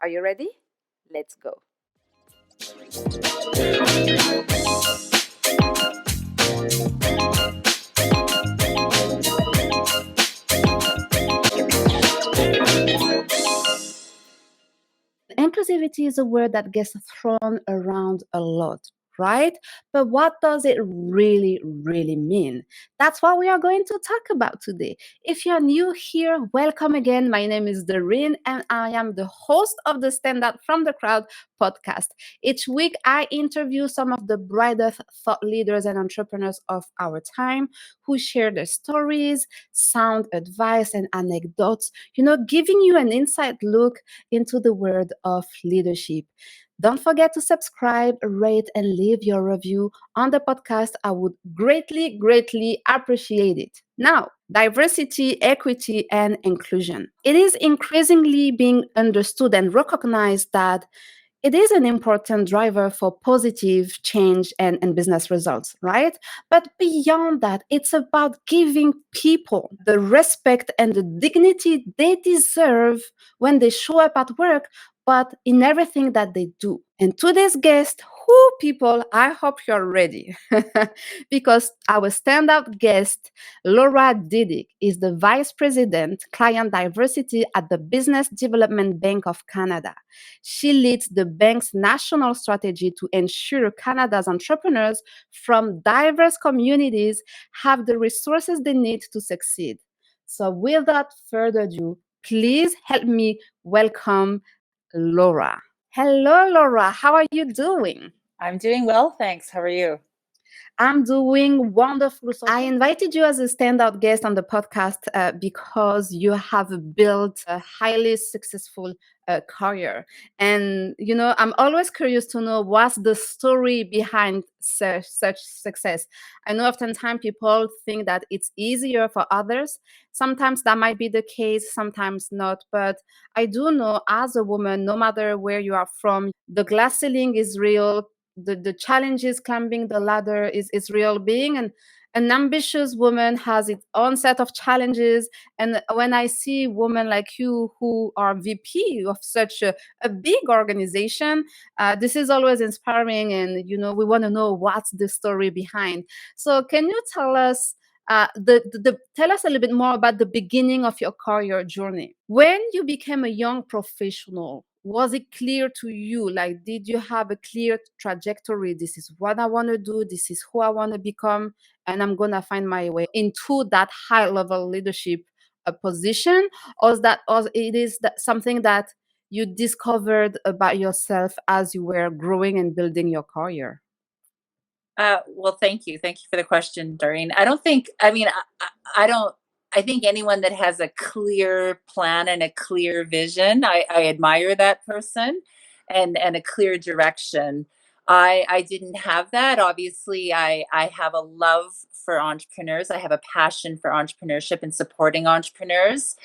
Are you ready? Let's go. Inclusivity is a word that gets thrown around a lot, right? But what does it really mean? That's what we are going to talk about today. If you're new here, welcome again. My name is Doreen, and I am the host of the STANDOUT from the Crowd podcast. Each week, I interview some of the brightest thought leaders and entrepreneurs of our time who share their stories, sound advice, and anecdotes, giving you an inside look into the world of leadership. Don't forget to subscribe, rate, and leave your review on the podcast. I would greatly appreciate it. Now, diversity, equity, and inclusion. It is increasingly being understood and recognized that it is an important driver for positive change and business results, right? But beyond that, it's about giving people the respect and the dignity they deserve when they show up at work, but in everything that they do. And today's guest, people, I hope you're ready. Because our standout guest, Laura Didyk, is the Vice President, Client Diversity at the Business Development Bank of Canada. She leads the bank's national strategy to ensure Canada's entrepreneurs from diverse communities have the resources they need to succeed. So without further ado, please help me welcome Laura. Hello, Laura. How are you doing? I'm doing well, thanks. How are you? I'm doing wonderful. So I invited you as a standout guest on the podcast because you have built a highly successful career. And, I'm always curious to know what's the story behind such success. I know oftentimes people think that it's easier for others. Sometimes that might be the case, sometimes not. But I do know as a woman, no matter where you are from, the glass ceiling is real. The challenges climbing the ladder is real. Being an ambitious woman has its own set of challenges. And when I see women like you who are VP of such a big organization, this is always inspiring. And, we want to know what's the story behind. So can you tell us tell us a little bit more about the beginning of your career journey? When you became a young professional, was it clear to you? Like, did you have a clear trajectory? This is what I want to do. This is who I want to become. And I'm going to find my way into that high level leadership position? Or it is that something that you discovered about yourself as you were growing and building your career? Well, thank you. Thank you for the question, Doreen. I think anyone that has a clear plan and a clear vision, I admire that person and a clear direction. I didn't have that. Obviously, I have a love for entrepreneurs. I have a passion for entrepreneurship and supporting entrepreneurs.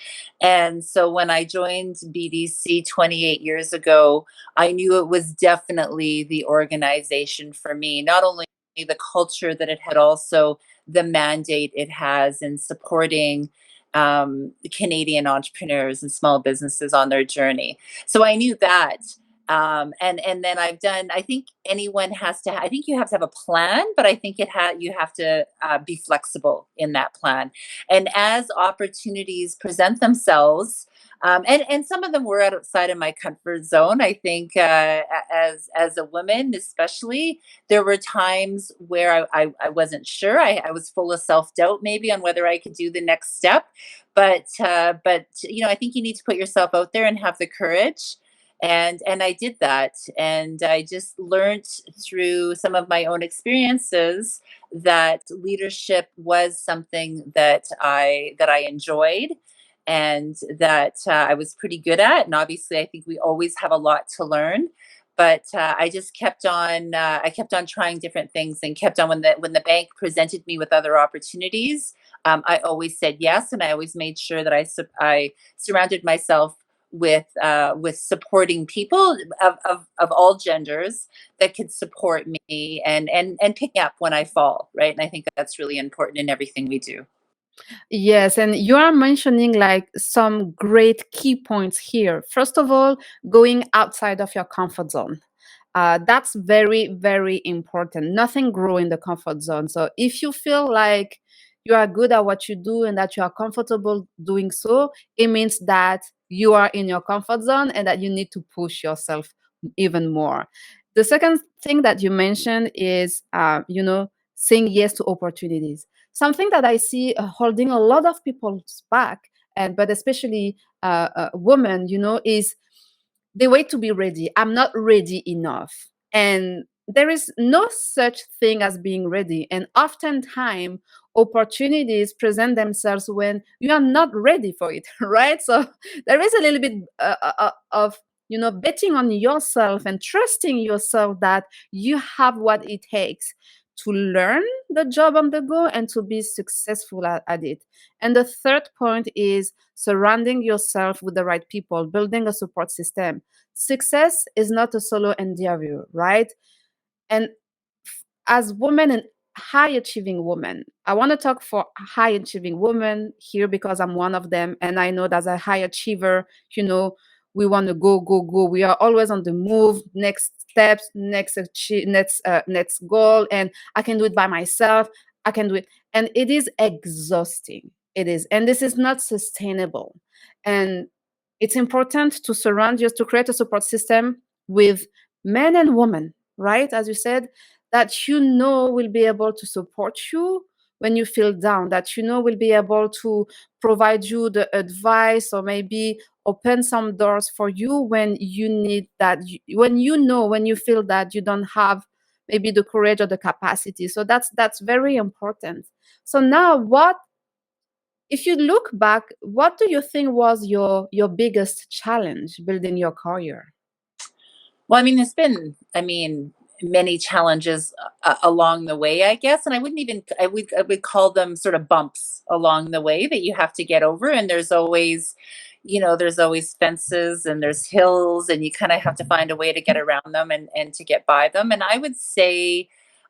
And so when I joined BDC 28 years ago, I knew it was definitely the organization for me. Not only the culture that it had, also the mandate it has in supporting Canadian entrepreneurs and small businesses on their journey. So I knew that. And then I think anyone has to, I think you have to have a plan, but I think you have to be flexible in that plan. And as opportunities present themselves, and some of them were outside of my comfort zone. I think as a woman, especially, there were times where I wasn't sure. I was full of self-doubt maybe on whether I could do the next step. But I think you need to put yourself out there and have the courage. And I did that. And I just learned through some of my own experiences that leadership was something that I enjoyed and that I was pretty good at. And obviously, I think we always have a lot to learn. But I just kept on. I kept on trying different things, and kept on when the bank presented me with other opportunities. I always said yes, and I always made sure that I surrounded myself with supporting people of all genders that could support me and pick me up when I fall. Right, and I think that's really important in everything we do. Yes, and you are mentioning like some great key points here. First of all, going outside of your comfort zone. That's very, very important. Nothing grow in the comfort zone. So if you feel like you are good at what you do and that you are comfortable doing so, it means that you are in your comfort zone and that you need to push yourself even more. The second thing that you mentioned is, saying yes to opportunities. Something that I see holding a lot of people back, and but especially women, is they wait to be ready. I'm not ready enough. And there is no such thing as being ready. And oftentimes, opportunities present themselves when you are not ready for it, right? So there is a little bit of betting on yourself and trusting yourself that you have what it takes to learn the job on the go and to be successful at it. And the third point is surrounding yourself with the right people, building a support system. Success is not a solo endeavor, right? And as women and high achieving women, I want to talk for high achieving women here because I'm one of them. And I know that as a high achiever, we want to go, go, go. We are always on the move, next steps, next goal. And I can do it by myself. I can do it. And it is exhausting. It is. And this is not sustainable. And it's important to to create a support system with men and women, right? As you said, that will be able to support you when you feel down, that will be able to provide you the advice or maybe open some doors for you when you need that, when you feel that you don't have maybe the courage or the capacity. So that's very important. So now, what if you look back, what do you think was your biggest challenge building your career? Well, I mean, there's been, many challenges along the way, I guess, and I would call them sort of bumps along the way that you have to get over. And there's always fences and there's hills, and you kind of have to find a way to get around them and to get by them. And I would say,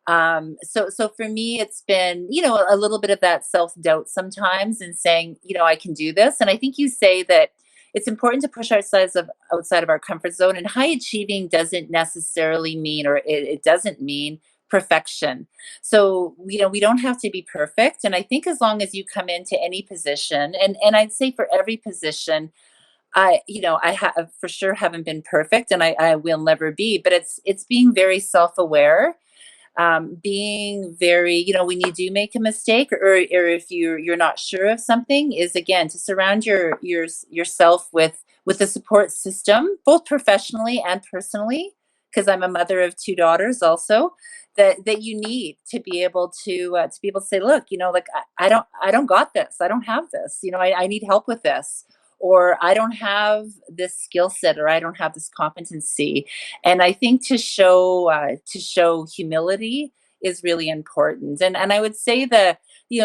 so for me, it's been, a little bit of that self doubt sometimes, and saying, I can do this. And I think you say that it's important to push ourselves outside of our comfort zone. And high achieving doesn't necessarily mean, or it doesn't mean perfection. So, we don't have to be perfect. And I think as long as you come into any position, and I'd say for every position, I have for sure haven't been perfect, and I will never be, but it's being very self-aware, being very, when you do make a mistake, or if you're not sure of something, is again to surround yourself with a support system, both professionally and personally, because I'm a mother of two daughters also, that you need to be able to say, look, like, I don't got this, I don't have this, I need help with this, or I don't have this skill set, or I don't have this competency. And I think to show humility is really important. And I would say that,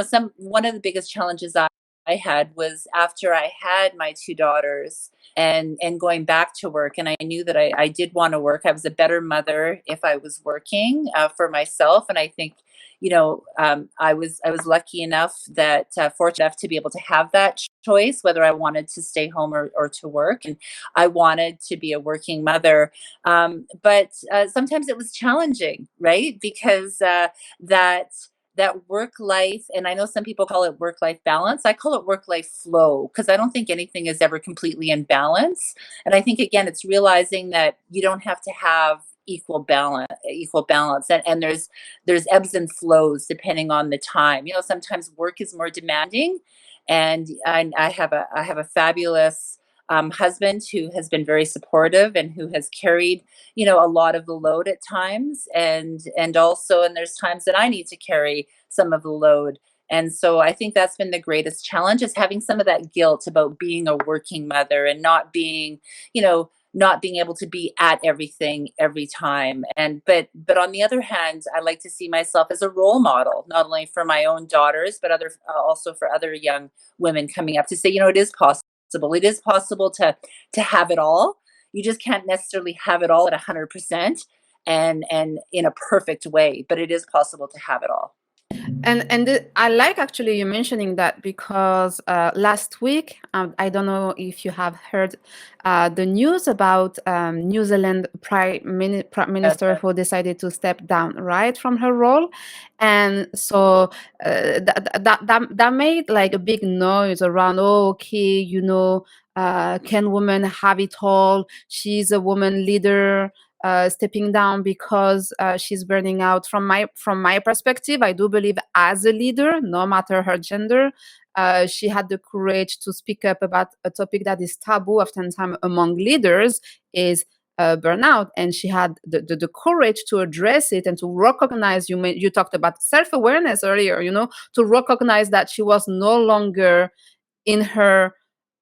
some one of the biggest challenges I had was after I had my two daughters, and going back to work, and I knew that I did want to work. I was a better mother if I was working for myself. And I think, I was lucky enough, that fortunate enough to be able to have that choice, whether I wanted to stay home or to work. And I wanted to be a working mother, but sometimes it was challenging, right? Because that work life, and I know some people call it work life balance. I call it work life flow, because I don't think anything is ever completely in balance. And I think, again, it's realizing that you don't have to have equal balance, and there's ebbs and flows depending on the time. Sometimes work is more demanding, and I have a fabulous husband who has been very supportive, and who has carried, a lot of the load at times, and there's times that I need to carry some of the load. And so I think that's been the greatest challenge, is having some of that guilt about being a working mother, and not being able to be at everything every time. But on the other hand, I like to see myself as a role model, not only for my own daughters, but also for other young women coming up, to say, it is possible. It is possible to have it all. You just can't necessarily have it all at 100%, and in a perfect way, but it is possible to have it all. I like actually you mentioning that, because last week, I don't know if you have heard the news about New Zealand Prime Minister who decided to step down, right, from her role. And so that made like a big noise around, oh, okay, can women have it all? She's a woman leader, stepping down because she's burning out. From my perspective, I do believe as a leader, no matter her gender, she had the courage to speak up about a topic that is taboo oftentimes among leaders, is burnout, and she had the courage to address it and to recognize. You talked about self-awareness earlier, to recognize that she was no longer in her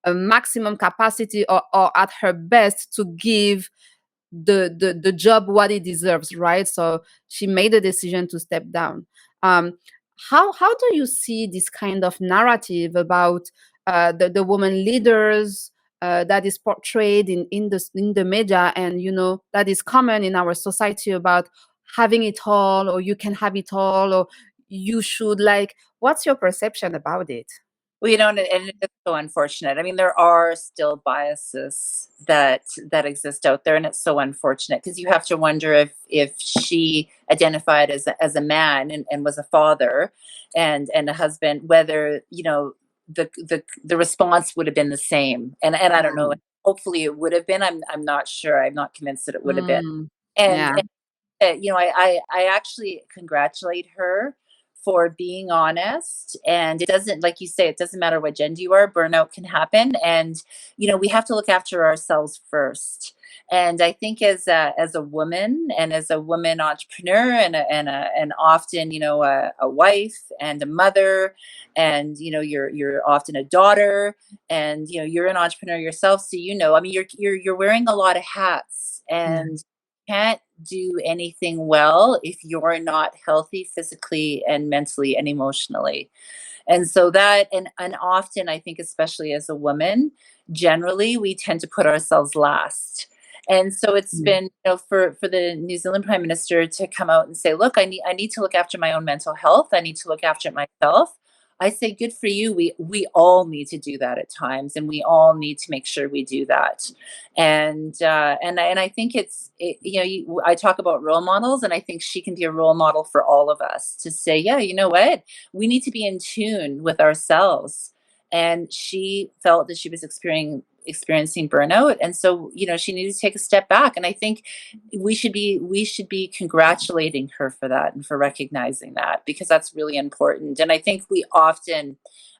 maximum capacity, or at her best to give the job what it deserves, right? So she made a decision to step down. um how do you see this kind of narrative about the women leaders that is portrayed in the media, and that is common in our society, about having it all, or you can have it all, or you should, like, what's your perception about it? Well, and it's so unfortunate. I mean, there are still biases that exist out there, and it's so unfortunate, because you have to wonder if she identified as a man, and was a father and a husband, whether the response would have been the same. And I don't know. Mm, Hopefully, it would have been. I'm not sure. I'm not convinced that it would have been. mm, And yeah, I actually congratulate her for being honest. And it doesn't, like you say, it doesn't matter what gender you are, burnout can happen. And, we have to look after ourselves first. And I think as a woman, and as a woman entrepreneur, and often, a wife and a mother, and, you're often a daughter, and, you're an entrepreneur yourself. So, I mean, you're wearing a lot of hats, yeah, and can't do anything well if you're not healthy physically and mentally and emotionally. And so and often, I think, especially as a woman, generally we tend to put ourselves last. And so it's yeah, been, for the New Zealand Prime Minister to come out and say, look, I need to look after my own mental health. I need to look after myself. I say, good for you. We all need to do that at times, and we all need to make sure we do that. And I think I talk about role models, and I think she can be a role model for all of us, to say, yeah, you know what, we need to be in tune with ourselves. And she felt that she was experiencing burnout, and so, she needed to take a step back. And I think we should be congratulating her for that, and for recognizing that, because that's really important. And I think we often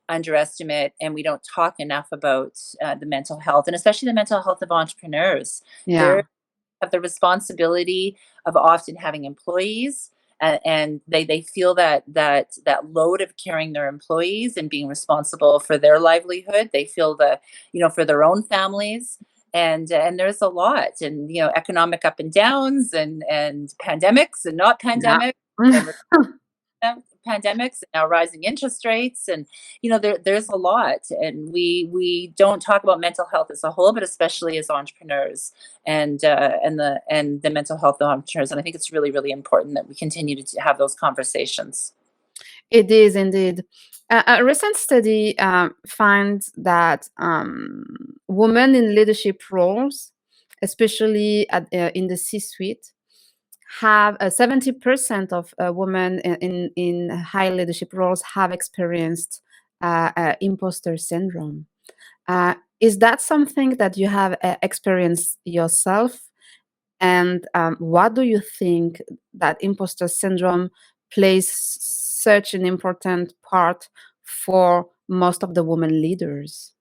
underestimate, and we don't talk enough about the mental health, and especially the mental health of entrepreneurs. yeah, They have the responsibility of often having employees, and they feel that load of carrying their employees and being responsible for their livelihood. They feel for their own families. And there's a lot, and economic up and downs, and pandemics and not yeah. pandemics, and pandemics, and now rising interest rates. And there's a lot, and we don't talk about mental health as a whole, but especially as entrepreneurs, and the mental health of entrepreneurs. And I think it's really, really important that we continue to have those conversations. It is indeed. A recent study finds that women in leadership roles, especially in the C-suite, have 70% of women in high leadership roles have experienced imposter syndrome. Is that something that you have experienced yourself? And what do you think that imposter syndrome plays such an important part for most of the women leaders?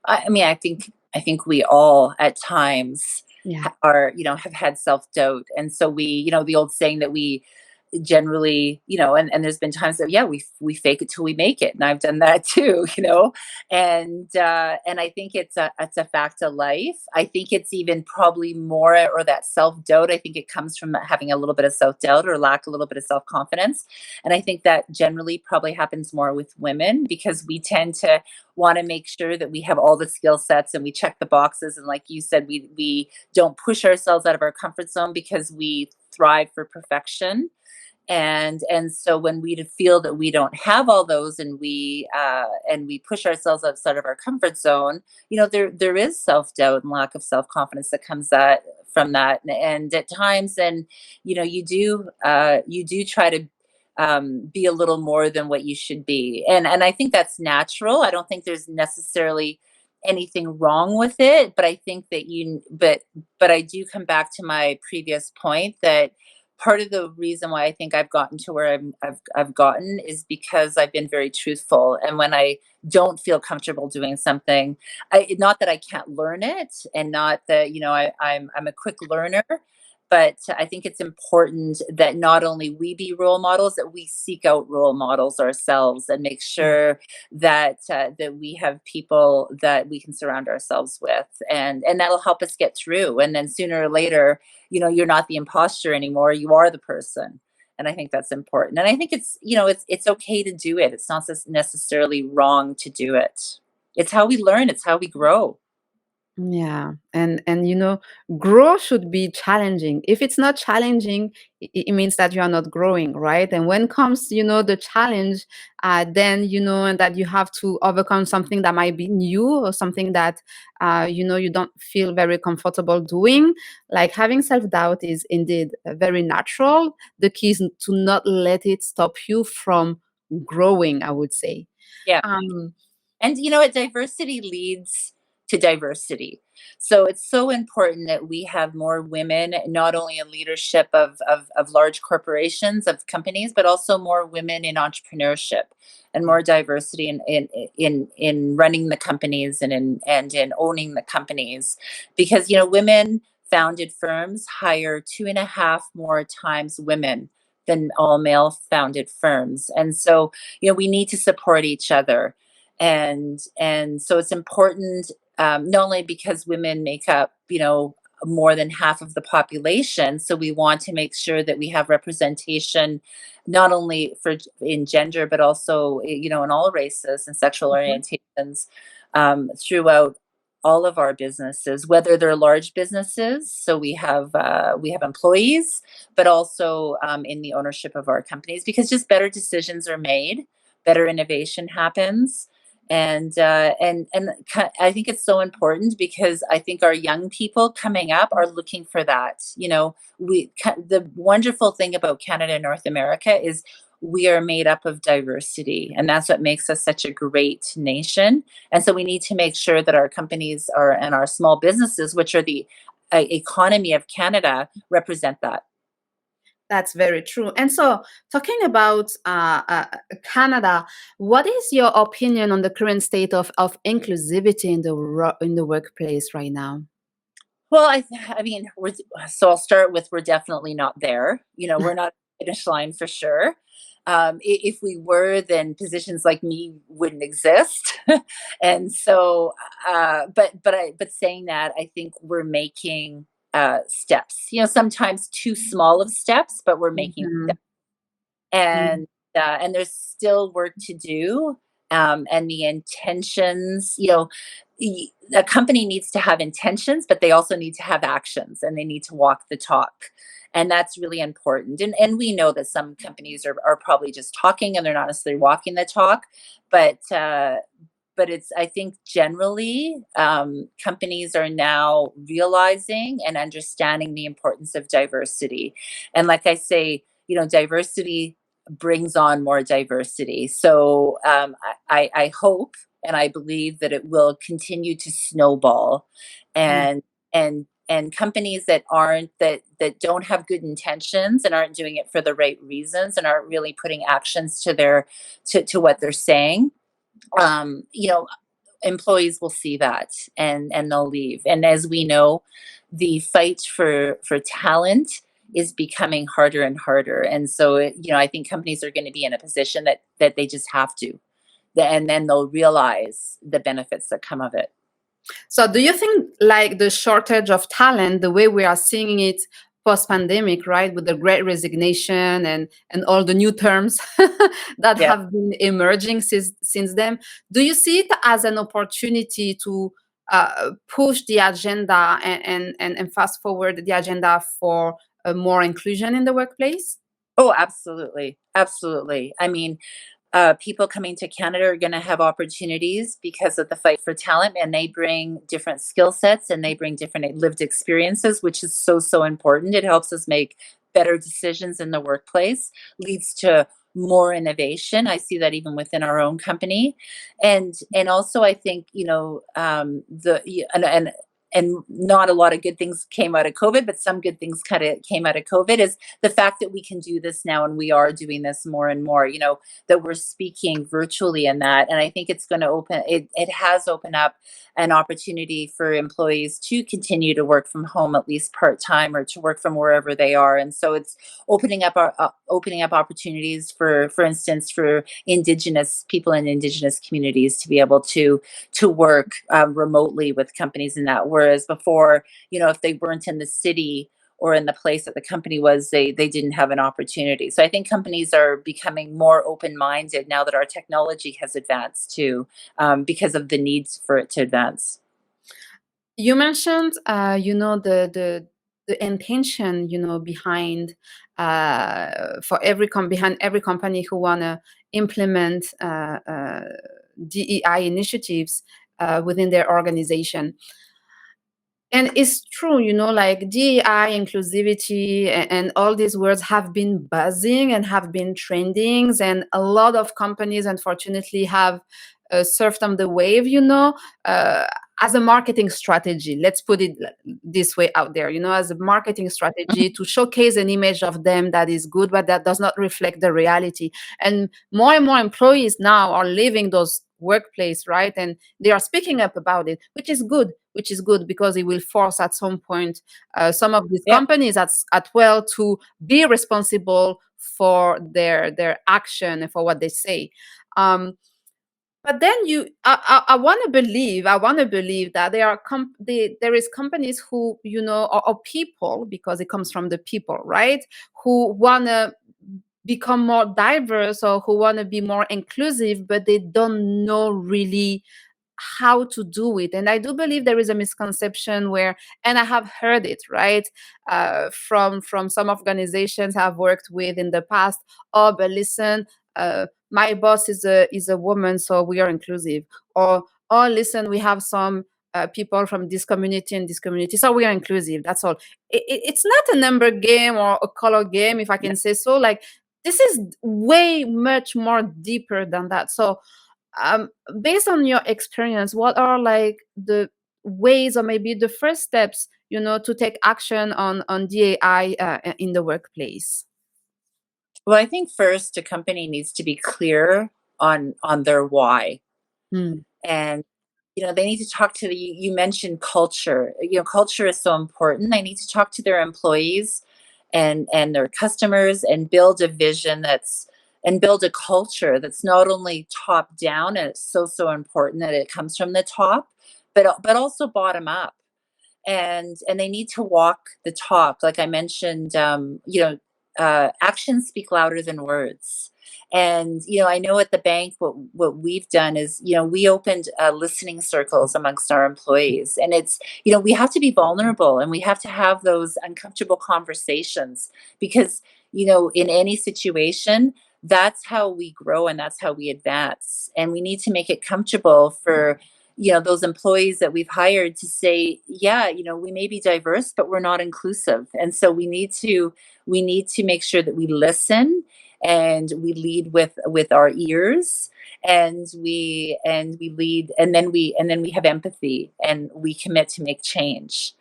I mean, I think we all at times Yeah, are, have had self-doubt. And so the old saying that we generally, and there's been times that, yeah, we fake it till we make it, and I've done that too. And I think it's a fact of life. I think it's even probably more, or that self-doubt, I think it comes from having a little bit of self-doubt, or lack a little bit of self-confidence. And I think that generally probably happens more with women, because we tend to want to make sure that we have all the skill sets, and we check the boxes. And like you said, we don't push ourselves out of our comfort zone, because we thrive for perfection. And so when we feel that we don't have all those, and we push ourselves outside of our comfort zone, there is self-doubt and lack of self-confidence that comes from that. And at times, then you do try to be a little more than what you should be, and I think that's natural. I don't think there's necessarily anything wrong with it, but I think that but I do come back to my previous point that part of the reason why I think I've gotten to where I've gotten is because I've been very truthful. And when I don't feel comfortable doing something, not that I can't learn it, and not that I'm a quick learner, but I think it's important that not only we be role models, that we seek out role models ourselves and make sure that that we have people that we can surround ourselves with, and that'll help us get through. And then sooner or later, you're not the imposter anymore, you are the person. And I think that's important, and I think it's okay to do it. It's not necessarily wrong to do it. It's how we learn, it's how we grow. Yeah, and growth should be challenging. If it's not challenging, it means that you are not growing, right? And when comes, the challenge, then and that you have to overcome something that might be new, or something that you don't feel very comfortable doing. Like, having self-doubt is indeed very natural. The key is to not let it stop you from growing, I would say. Yeah. Um, And diversity leads to diversity. So it's so important that we have more women, not only in leadership of large corporations, of companies, but also more women in entrepreneurship, and more diversity in running the companies, and in owning the companies. Because women founded firms hire 2.5 more times women than all male founded firms. And so we need to support each other. And so it's important, not only because women make up more than half of the population, so we want to make sure that we have representation, not only in gender, but also in all races and sexual mhm. orientations, throughout all of our businesses, whether they're large businesses, so we have employees, but also in the ownership of our companies, because just better decisions are made, better innovation happens. And I think it's so important, because I think our young people coming up are looking for that. The wonderful thing about Canada and North America is we are made up of diversity, and that's what makes us such a great nation. And so we need to make sure that our companies and our small businesses, which are the economy of Canada, represent that. That's very true. And so, talking about Canada, what is your opinion on the current state of inclusivity in the workplace right now? Well, I mean, I'll start with, we're definitely not there. We're not finish line for sure. If we were, then positions like me wouldn't exist. And so, but saying that, I think we're making steps. Sometimes too small of steps, but we're making Mhm. steps. And there's still work to do. And the intentions, a company needs to have intentions, but they also need to have actions, and they need to walk the talk. And that's really important. And we know that some companies are probably just talking, and they're not necessarily walking the talk. But it's, I think, generally, companies are now realizing and understanding the importance of diversity. And like I say, diversity brings on more diversity. So I hope and I believe that it will continue to snowball, Yeah. and companies that don't have good intentions, and aren't doing it for the right reasons, and aren't really putting actions to what they're saying, um, you know, employees will see that, and they'll leave. And as we know, the fight for talent is becoming harder and harder. And so, I think companies are going to be in a position that they just have to, and then they'll realize the benefits that come of it. So, do you think, like, the shortage of talent, the way we are seeing it post-pandemic, right, with the Great Resignation and all the new terms that Yeah. have been emerging since then, do you see it as an opportunity to push the agenda and fast forward the agenda for more inclusion in the workplace? Oh, absolutely. Absolutely. I mean, people coming to Canada are going to have opportunities because of the fight for talent, and they bring different skill sets and they bring different lived experiences, which is so, so important. It helps us make better decisions in the workplace, leads to more innovation. I see that even within our own company. And also I think, and not a lot of good things came out of COVID, but some good things kind of came out of COVID is the fact that we can do this now, and we are doing this more and more, that we're speaking virtually in that. And I think it's going to it has opened up an opportunity for employees to continue to work from home, at least part-time, or to work from wherever they are. And so it's opening up opportunities for instance, for Indigenous people in Indigenous communities to be able to work remotely with companies in that. Whereas before, if they weren't in the city or in the place that the company was, they didn't have an opportunity. So I think companies are becoming more open-minded now that our technology has advanced too, because of the needs for it to advance. You mentioned, the intention, behind for behind every company who wanna implement DEI initiatives within their organization. And it's true, like DEI, inclusivity, and all these words have been buzzing and have been trending, and a lot of companies, unfortunately, have surfed on the wave, uh, as a marketing strategy. Let's put it this way out there, as a marketing strategy to showcase an image of them that is good, but that does not reflect the reality. And more employees now are leaving those workplace, right? And they are speaking up about it, which is good because it will force at some point some of these Yeah. companies at well to be responsible for their action and for what they say. But then I want to believe that there is companies who, or people, because it comes from the people, right, who want to become more diverse or who want to be more inclusive, but they don't know really how to do it. And I do believe there is a misconception where, and I have heard it, right, from some organizations I've worked with in the past. Oh, but listen, my boss is a woman, so we are inclusive. Or, oh, listen, we have some people from this community and this community, so we are inclusive. That's all. It's not a number game or a color game, if I can say so. Like, this is way much more deeper than that. So um, based on your experience, what are like the ways or maybe the first steps, to take action on DAI in the workplace? Well, I think first a company needs to be clear on their why. Mm, And they need to talk to you mentioned culture. Culture is so important. They need to talk to their employees and their customers, and build a vision and build a culture that's not only top down, and it's so, so important that it comes from the top, but also bottom up. And they need to walk the talk. Like I mentioned, actions speak louder than words. And I know at the bank, what we've done is, we opened listening circles amongst our employees. And it's, we have to be vulnerable, and we have to have those uncomfortable conversations, because in any situation, that's how we grow and that's how we advance. And we need to make it comfortable for those employees that we've hired to say, yeah, we may be diverse, but we're not inclusive. And so we need to make sure that we listen, and we lead with our ears, and we lead, and then we have empathy, and we commit to make change.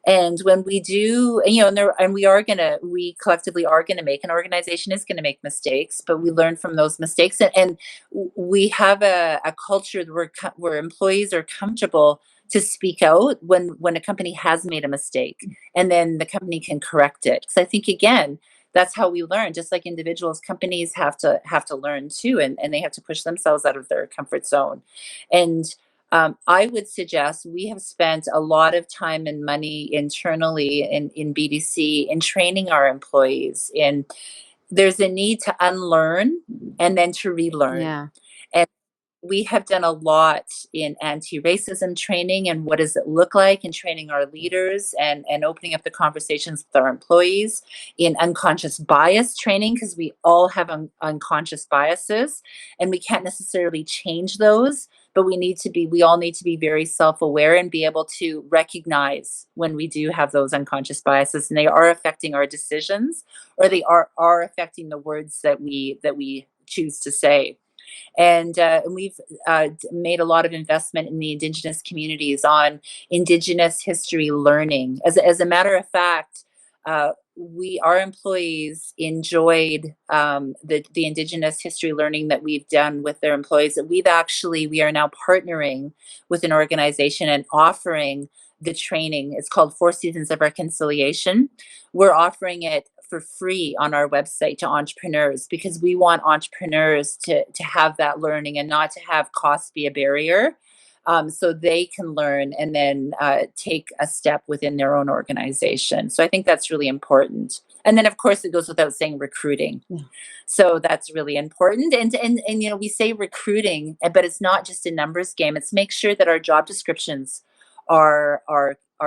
And when we do, we collectively are gonna make, an organization is gonna make mistakes, but we learn from those mistakes. And we have a culture where employees are comfortable to speak out when a company has made a mistake, and then the company can correct it. Because I think, again, that's how we learn. Just like individuals, companies have to learn too, and they have to push themselves out of their comfort zone. And I would suggest, we have spent a lot of time and money internally in BDC in training our employees. There's a need to unlearn and then to relearn. yeah. we have done a lot in anti-racism training and what does it look like, and training our leaders and opening up the conversations with our employees, in unconscious bias training, because we all have unconscious biases and we can't necessarily change those, but we all need to be very self-aware and be able to recognize when we do have those unconscious biases and they are affecting our decisions, or they are affecting the words that we choose to say. And we've made a lot of investment in the Indigenous communities on Indigenous history learning. As a matter of fact, our employees enjoyed the Indigenous history learning that we've done with their employees. We are now partnering with an organization and offering the training. It's called 4 Seasons of Reconciliation. We're offering it for free on our website to entrepreneurs, because we want entrepreneurs to have that learning and not to have cost be a barrier, so they can learn and then take a step within their own organization. So I think that's really important. And then, of course, it goes without saying, recruiting. Yeah. So that's really important. And we say recruiting, but it's not just a numbers game. It's make sure that our job descriptions are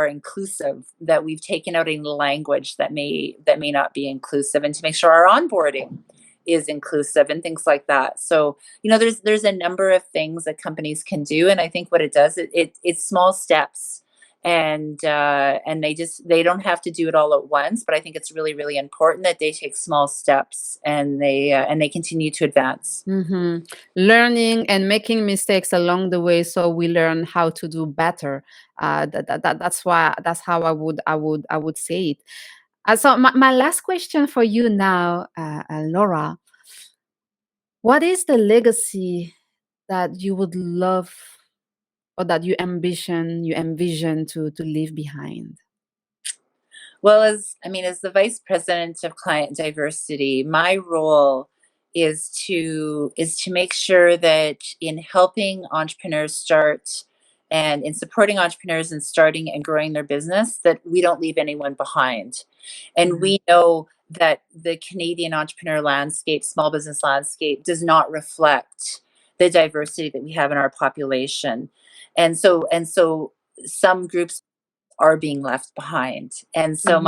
inclusive, that we've taken out any language that may not be inclusive, and to make sure our onboarding is inclusive and things like that. So, there's a number of things that companies can do, and I think what it does, it's small steps, and they don't have to do it all at once, but I think it's really, really important that they take small steps and they continue to advance. Mm-hmm. Learning and making mistakes along the way, so we learn how to do better. That's how I would say it. So my last question for you now, Laura, what is the legacy that you would love, or that you envision to leave behind? Well, as the vice president of client diversity, my role is to make sure that in helping entrepreneurs start and in supporting entrepreneurs in starting and growing their business, that we don't leave anyone behind. And we know that the Canadian entrepreneur landscape, small business landscape, does not reflect the diversity that we have in our population. And so some groups are being left behind. And so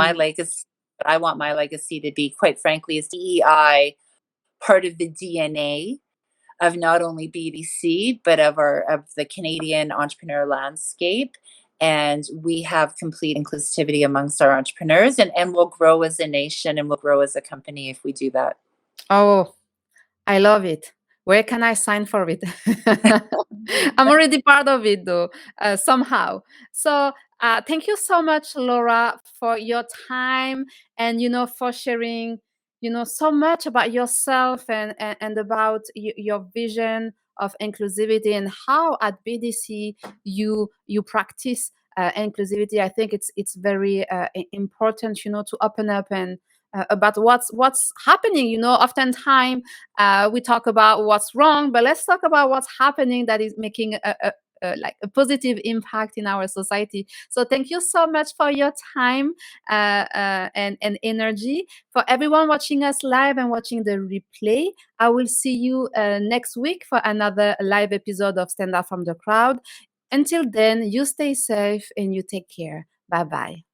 I want my legacy to be, quite frankly, is DEI part of the DNA of not only BDC, but of the Canadian entrepreneur landscape. And we have complete inclusivity amongst our entrepreneurs, and we'll grow as a nation and we'll grow as a company if we do that. Oh, I love it. Where can I sign for it? I'm already part of it, though, somehow. So thank you so much, Laura, for your time, and for sharing so much about yourself, and about your vision of inclusivity, and how at BDC you practice inclusivity. I think it's very important, to open up and about what's happening. Oftentimes we talk about what's wrong, but let's talk about what's happening that is making like a positive impact in our society. So thank you so much for your time and energy. For everyone watching us live and watching the replay, I will see you next week for another live episode of Stand Out from the Crowd. Until then, you stay safe and you take care. Bye-bye.